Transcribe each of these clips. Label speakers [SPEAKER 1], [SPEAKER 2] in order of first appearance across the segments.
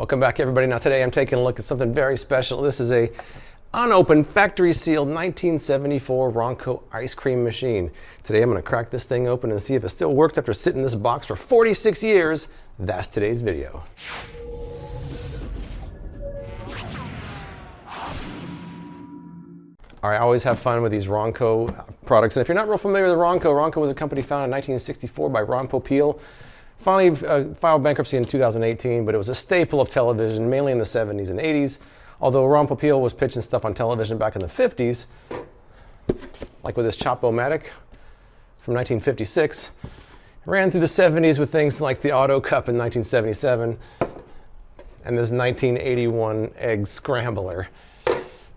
[SPEAKER 1] Welcome back, everybody. Now today I'm taking a look at something very special. This is a unopened, factory sealed 1974 Ronco Ice Cream Machine. Today I'm going to crack this thing open and see if it still works after sitting in this box for 46 years. That's today's video. All right, I always have fun with these Ronco products. And if you're not real familiar with Ronco, Ronco was a company founded in 1964 by Ron Popeil. Finally filed bankruptcy in 2018, but it was a staple of television, mainly in the 70s and 80s. Although Ron Popeil was pitching stuff on television back in the 50s, like with his Chop-O-Matic from 1956. Ran through the 70s with things like the Auto Cup in 1977 and this 1981 Egg Scrambler.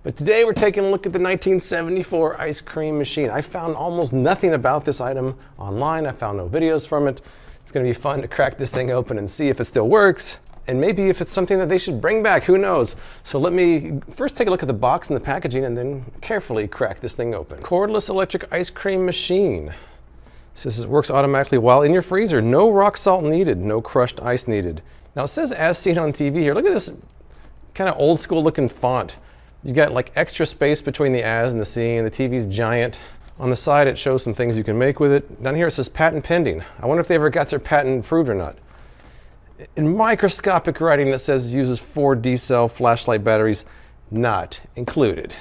[SPEAKER 1] But today we're taking a look at the 1974 ice cream machine. I found almost nothing about this item online. I found no videos from it. It's going to be fun to crack this thing open and see if it still works, and maybe if it's something that they should bring back, who knows. So let me first take a look at the box and the packaging and then carefully crack this thing open. Cordless electric ice cream machine. It says it works automatically while in your freezer. No rock salt needed, no crushed ice needed. Now it says as seen on TV here. Look at this kind of old school looking font. You've got like extra space between the as and the C, and the TV's giant. On the side, it shows some things you can make with it. Down here, it says patent pending. I wonder if they ever got their patent approved or not. In microscopic writing, it says uses 4 D-cell flashlight batteries, not included.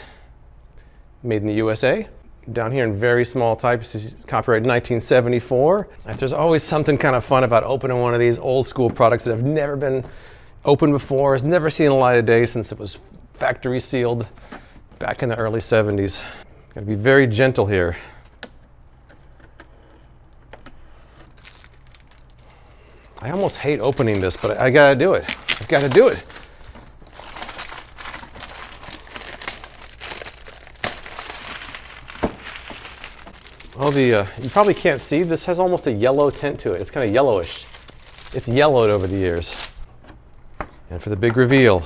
[SPEAKER 1] Made in the USA. Down here in very small type, it says copyright 1974. There's always something kind of fun about opening one of these old school products that have never been opened before, has never seen the light of day since it was factory sealed back in the early 70s. Gotta be very gentle here. I almost hate opening this, but I gotta do it. I've gotta do it. Oh, you probably can't see, this has almost a yellow tint to it. It's kind of yellowish. It's yellowed over the years. And for the big reveal,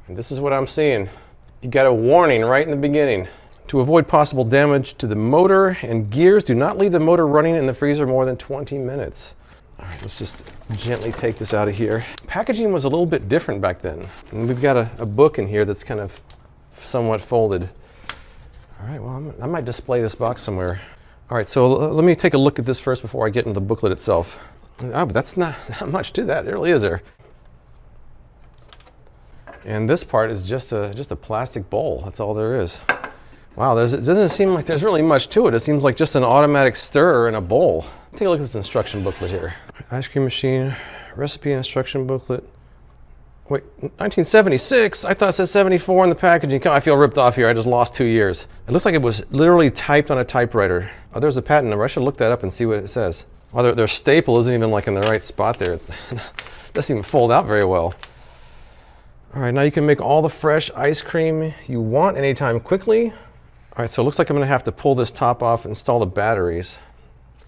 [SPEAKER 1] and this is what I'm seeing. You got a warning right in the beginning. To avoid possible damage to the motor and gears, do not leave the motor running in the freezer more than 20 minutes. All right, let's just gently take this out of here. Packaging was a little bit different back then. And we've got a book in here that's kind of somewhat folded. All right, well, I might display this box somewhere. All right, so let me take a look at this first before I get into the booklet itself. Oh, but that's not much to that, it really is there. And this part is just a plastic bowl. That's all there is. Wow, it doesn't seem like there's really much to it. It seems like just an automatic stirrer in a bowl. Take a look at this instruction booklet here. Ice cream machine, recipe instruction booklet. Wait, 1976? I thought it said 74 in the packaging. I feel ripped off here. I just lost 2 years. It looks like it was literally typed on a typewriter. Oh, there's a patent number. I should look that up and see what it says. Well, their staple isn't even like in the right spot there. It doesn't even fold out very well. All right, now you can make all the fresh ice cream you want anytime quickly. All right, so it looks like I'm gonna have to pull this top off and install the batteries.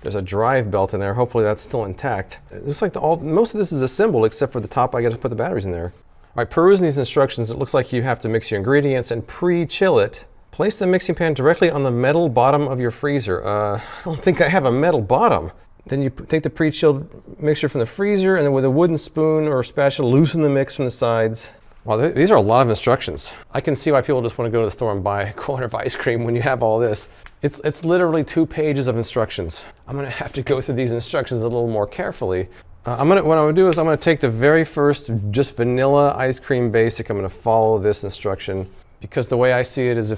[SPEAKER 1] There's a drive belt in there. Hopefully that's still intact. It looks like most of this is assembled except for the top. I gotta put the batteries in there. All right, perusing these instructions, it looks like you have to mix your ingredients and pre-chill it. Place the mixing pan directly on the metal bottom of your freezer. I don't think I have a metal bottom. Then you take the pre-chilled mixture from the freezer and then with a wooden spoon or spatula, loosen the mix from the sides. Wow, these are a lot of instructions. I can see why people just want to go to the store and buy a quart of ice cream when you have all this. It's literally 2 pages of instructions. I'm gonna have to go through these instructions a little more carefully. What I'm gonna do is I'm gonna take the very first just vanilla ice cream basic. I'm gonna follow this instruction because the way I see it is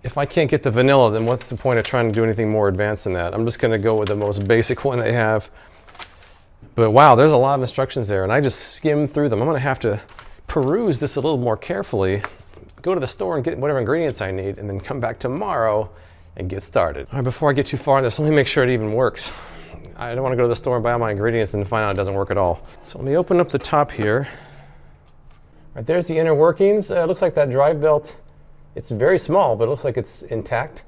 [SPEAKER 1] if I can't get the vanilla, then what's the point of trying to do anything more advanced than that? I'm just gonna go with the most basic one they have. But wow, there's a lot of instructions there and I just skimmed through them. I'm gonna have to peruse this a little more carefully, go to the store and get whatever ingredients I need, and then come back tomorrow and get started. All right, before I get too far in this, let me make sure it even works. I don't want to go to the store and buy all my ingredients and find out it doesn't work at all. So let me open up the top here. All right, there's the inner workings. It looks like that drive belt, it's very small, but it looks like it's intact.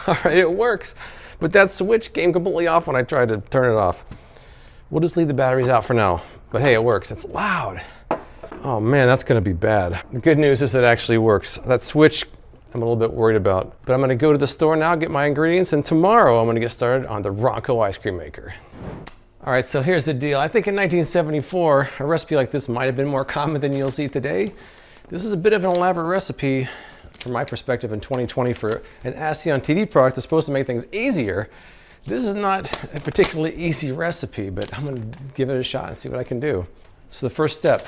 [SPEAKER 1] All right, it works, but that switch came completely off when I tried to turn it off. We'll just leave the batteries out for now. But hey, it works. It's loud. Oh man, that's gonna be bad. The good news is it actually works. That switch, I'm a little bit worried about. But I'm gonna go to the store now, get my ingredients, and tomorrow I'm gonna get started on the Ronco ice cream maker. All right, so here's the deal. I think in 1974, a recipe like this might have been more common than you'll see today. This is a bit of an elaborate recipe from my perspective in 2020 for an ASEAN TV product that's supposed to make things easier. This is not a particularly easy recipe, but I'm gonna give it a shot and see what I can do. So the first step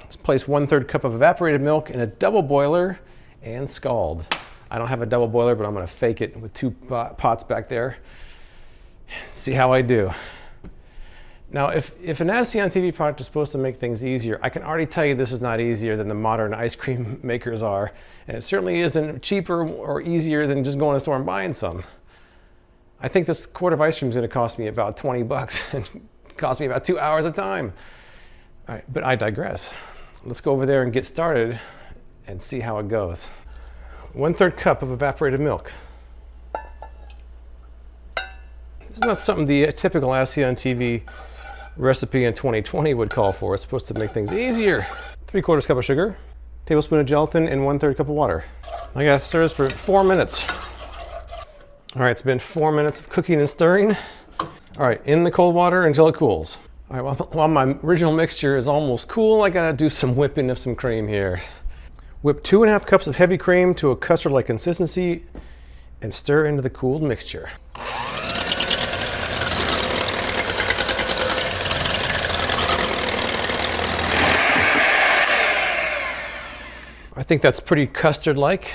[SPEAKER 1] is place 1/3 cup of evaporated milk in a double boiler and scald. I don't have a double boiler, but I'm gonna fake it with 2 pots back there. See how I do. Now, if an ASEAN TV product is supposed to make things easier, I can already tell you this is not easier than the modern ice cream makers are. And it certainly isn't cheaper or easier than just going to the store and buying some. I think this quart of ice cream is going to cost me about 20 bucks and cost me about 2 hours of time. All right, but I digress. Let's go over there and get started and see how it goes. 1/3 cup of evaporated milk. This is not something the typical ASEAN TV recipe in 2020 would call for. It's supposed to make things easier. 3/4 cup of sugar, tablespoon of gelatin, and 1/3 cup of water. I gotta stir this for 4 minutes. All right, it's been 4 minutes of cooking and stirring. All right, in the cold water until it cools. All right, while my original mixture is almost cool, I gotta do some whipping of some cream here. Whip 2½ cups of heavy cream to a custard-like consistency and stir into the cooled mixture. I think that's pretty custard-like.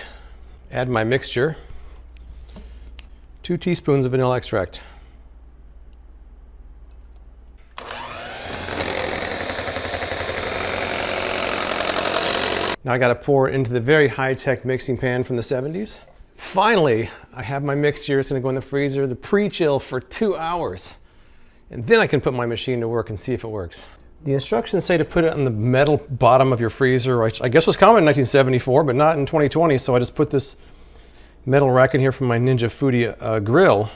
[SPEAKER 1] Add my mixture. 2 teaspoons of vanilla extract. Now I gotta pour it into the very high-tech mixing pan from the 70s. Finally, I have my mixture. It's gonna go in the freezer, the pre-chill for 2 hours. And then I can put my machine to work and see if it works. The instructions say to put it on the metal bottom of your freezer, which I guess was common in 1974, but not in 2020. So I just put this metal rack in here from my Ninja Foodie grill.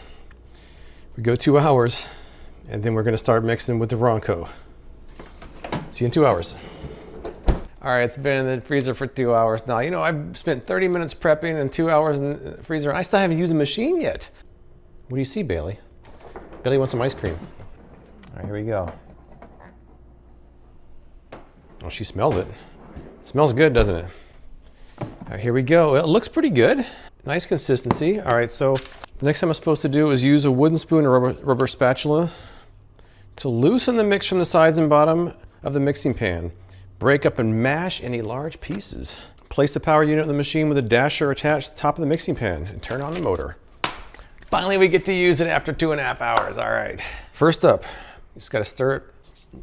[SPEAKER 1] We go 2 hours, and then we're gonna start mixing with the Ronco. See you in 2 hours. All right, it's been in the freezer for 2 hours now. You know, I've spent 30 minutes prepping and 2 hours in the freezer, and I still haven't used the machine yet. What do you see, Bailey? Bailey wants some ice cream. All right, here we go. Oh, she smells it. It smells good, doesn't it? All right, here we go. It looks pretty good. Nice consistency. All right, so the next thing I'm supposed to do is use a wooden spoon or rubber spatula to loosen the mix from the sides and bottom of the mixing pan. Break up and mash any large pieces. Place the power unit on the machine with a dasher attached to the top of the mixing pan and turn on the motor. Finally, we get to use it after 2.5 hours. All right. First up, you just gotta stir it.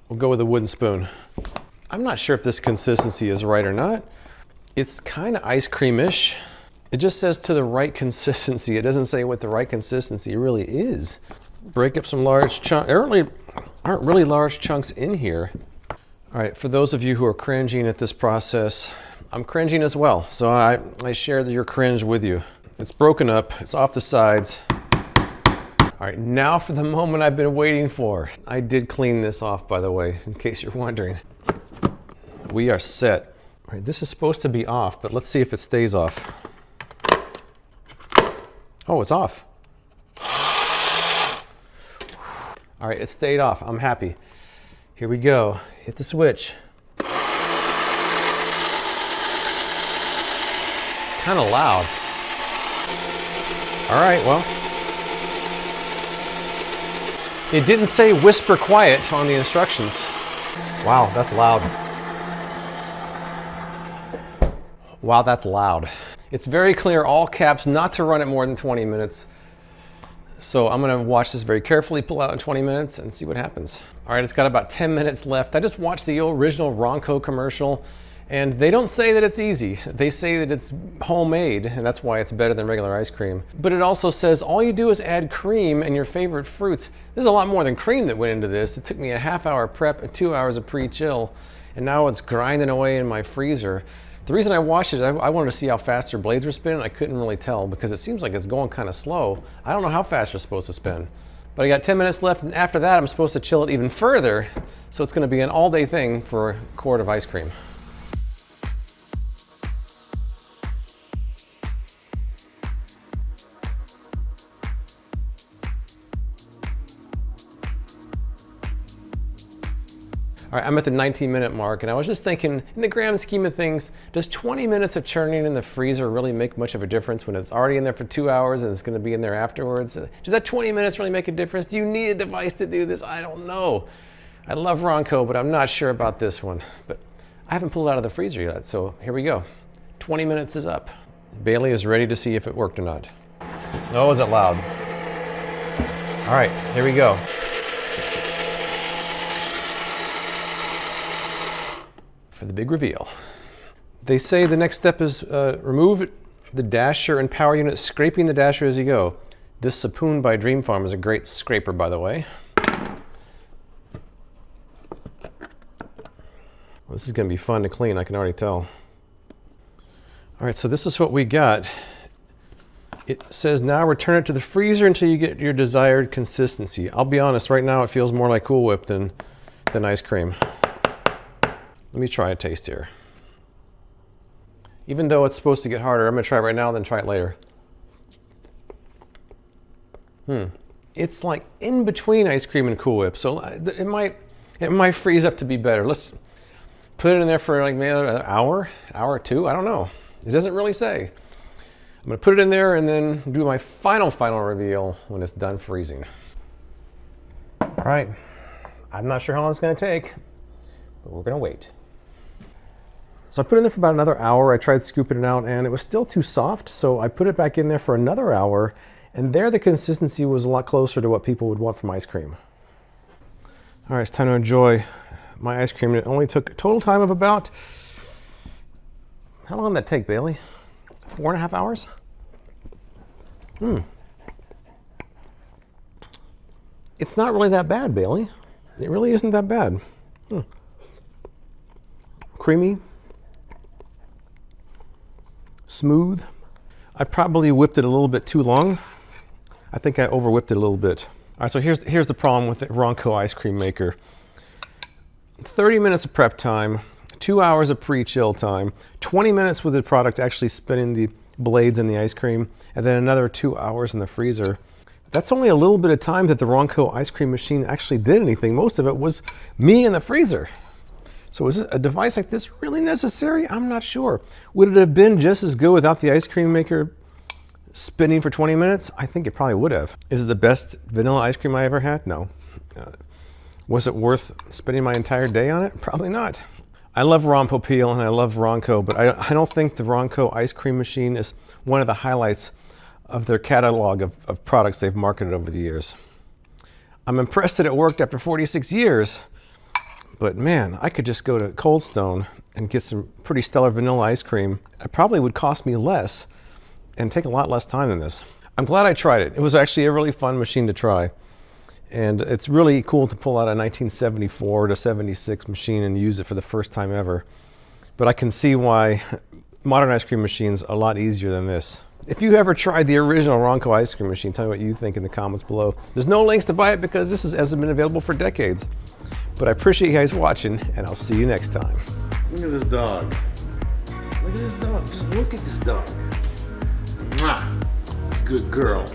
[SPEAKER 1] We'll go with a wooden spoon. I'm not sure if this consistency is right or not. It's kind of ice cream-ish. It just says to the right consistency. It doesn't say what the right consistency really is. Break up some large chunks. There aren't really large chunks in here. All right, for those of you who are cringing at this process, I'm cringing as well. So I share your cringe with you. It's broken up, it's off the sides. All right, now for the moment I've been waiting for. I did clean this off, by the way, in case you're wondering. We are set. All right, this is supposed to be off, but let's see if it stays off. Oh, it's off. All right, it stayed off. I'm happy. Here we go. Hit the switch. Kind of loud. All right, well. It didn't say whisper quiet on the instructions. Wow, that's loud. Wow, that's loud. It's very clear, all caps, not to run it more than 20 minutes. So I'm gonna watch this very carefully, pull out in 20 minutes and see what happens. All right, it's got about 10 minutes left. I just watched the original Ronco commercial, and they don't say that it's easy. They say that it's homemade, and that's why it's better than regular ice cream. But it also says all you do is add cream and your favorite fruits. There's a lot more than cream that went into this. It took me a half-hour prep and 2 hours of pre-chill, and now it's grinding away in my freezer. The reason I watched it, I wanted to see how fast your blades were spinning. I couldn't really tell because it seems like it's going kind of slow. I don't know how fast you're supposed to spin. But I got 10 minutes left, and after that I'm supposed to chill it even further, so it's gonna be an all-day thing for a quart of ice cream. All right, I'm at the 19-minute mark, and I was just thinking, in the grand scheme of things, does 20 minutes of churning in the freezer really make much of a difference when it's already in there for 2 hours and it's gonna be in there afterwards? Does that 20 minutes really make a difference? Do you need a device to do this? I don't know. I love Ronco, but I'm not sure about this one. But I haven't pulled it out of the freezer yet, so here we go. 20 minutes is up. Bailey is ready to see if it worked or not. Oh, is it loud? All right, here we go. For the big reveal. They say the next step is remove the dasher and power unit, scraping the dasher as you go. This Sapoon by Dream Farm is a great scraper, by the way. Well, this is going to be fun to clean, I can already tell. All right, so this is what we got. It says now return it to the freezer until you get your desired consistency. I'll be honest, right now it feels more like Cool Whip than ice cream. Let me try a taste here. Even though it's supposed to get harder, I'm gonna try it right now, then try it later. It's like in between ice cream and Cool Whip, so it might freeze up to be better. Let's put it in there for like maybe an hour or two, I don't know. It doesn't really say. I'm gonna put it in there and then do my final reveal when it's done freezing. All right, I'm not sure how long it's gonna take, but we're gonna wait. So I put it in there for about another hour. I tried scooping it out and it was still too soft, so I put it back in there for another hour, and there the consistency was a lot closer to what people would want from ice cream. All right, it's time to enjoy my ice cream. It only took a total time of about, how long did that take, Bailey? 4.5 hours? It's not really that bad, Bailey. It really isn't that bad. Creamy. Smooth. I probably whipped it a little bit too long. I think I over whipped it a little bit. All right, so here's the problem with the Ronco ice cream maker. 30 minutes of prep time, 2 hours of pre-chill time, 20 minutes with the product actually spinning the blades in the ice cream, and then another 2 hours in the freezer. That's only a little bit of time that the Ronco ice cream machine actually did anything. Most of it was me in the freezer. So is a device like this really necessary? I'm not sure. Would it have been just as good without the ice cream maker spinning for 20 minutes? I think it probably would have. Is it the best vanilla ice cream I ever had? No. Was it worth spending my entire day on it? Probably not. I love Ronco Peel and I love Ronco, but I don't think the Ronco ice cream machine is one of the highlights of their catalog of products they've marketed over the years. I'm impressed that it worked after 46 years. But man, I could just go to Cold Stone and get some pretty stellar vanilla ice cream. It probably would cost me less and take a lot less time than this. I'm glad I tried it. It was actually a really fun machine to try. And it's really cool to pull out a 1974 to 76 machine and use it for the first time ever. But I can see why modern ice cream machines are a lot easier than this. If you ever tried the original Ronco ice cream machine, tell me what you think in the comments below. There's no links to buy it because this hasn't been available for decades. But I appreciate you guys watching, and I'll see you next time. Look at this dog. Look at this dog. Just look at this dog. Mwah. Good girl.